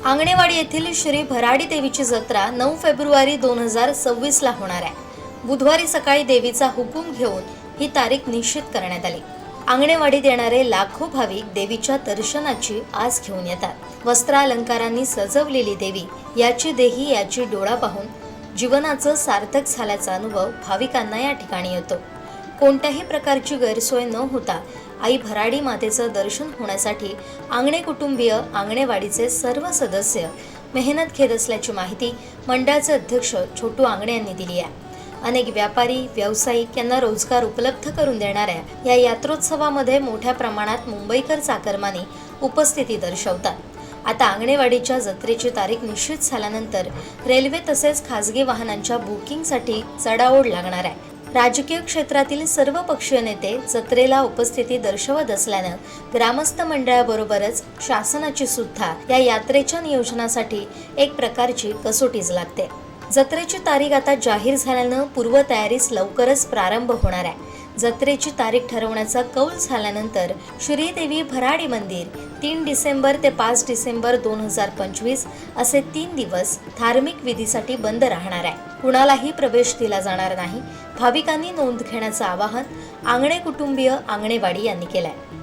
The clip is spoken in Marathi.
आंगणेवाडी येथील श्री भराडी देवीची जत्रा 9 फेब्रुवारी 2026 ला होणार आहे। बुधवारी सकाळी देवीचा हुकूम घेऊन ही तारीख निश्चित करण्यात आली। आंगणेवाडीत येणारे लाखो भाविक देवीच्या दर्शनाची आस घेऊन येतात। वस्त्रालंकारांनी सजवलेली देवी याची देही याची डोळा पाहून जीवनाचं सार्थक झाल्याचा अनुभव भाविकांना या ठिकाणी येतो। कोणत्याही प्रकारची गैरसोय न होता आई भराडी मातेचं दर्शन होण्यासाठी आंगणे कुटुंबीय आंगणेवाडीचे सर्व सदस्य मेहनत घेत असल्याची माहिती मंडळाचे अध्यक्ष छोटू आंगणे यांनी दिली आहे। अनेक व्यापारी व्यावसायिक यांना रोजगार उपलब्ध करून देणाऱ्या या यात्रोत्सवामध्ये मोठ्या प्रमाणात मुंबईकर चाकरमानी उपस्थिती दर्शवतात। आता आंगणेवाडीच्या जत्रेची तारीख निश्चित झाल्यानंतर रेल्वे तसेच खासगी वाहनांच्या बुकिंगसाठी चढाओढ लागणार आहे। राजकीय क्षेत्रातील सर्व पक्षीय नेते जत्रेला उपस्थिती दर्शवत असल्यानं ग्रामस्थ मंडळाबरोबरच शासनाची सुद्धा या यात्रेच्या नियोजनासाठी एक प्रकारची कसोटीच लागते। जत्रेची तारीख आता जाहीर झाल्यानं पूर्वतयारीस लवकरच प्रारंभ होणार आहे। जत्रेची तारीख ठरवण्याचा कौल झाल्यानंतर श्रीदेवी भराडी मंदिर 3 डिसेंबर ते 5 डिसेंबर 2025 असे 3 दिवस धार्मिक विधीसाठी बंद राहणार आहे। कुणालाही प्रवेश दिला जाणार नाही। भाविकांनी नोंद घेण्याचं आवाहन आंगणे कुटुंबीय आंगणेवाडी यांनी केलंय।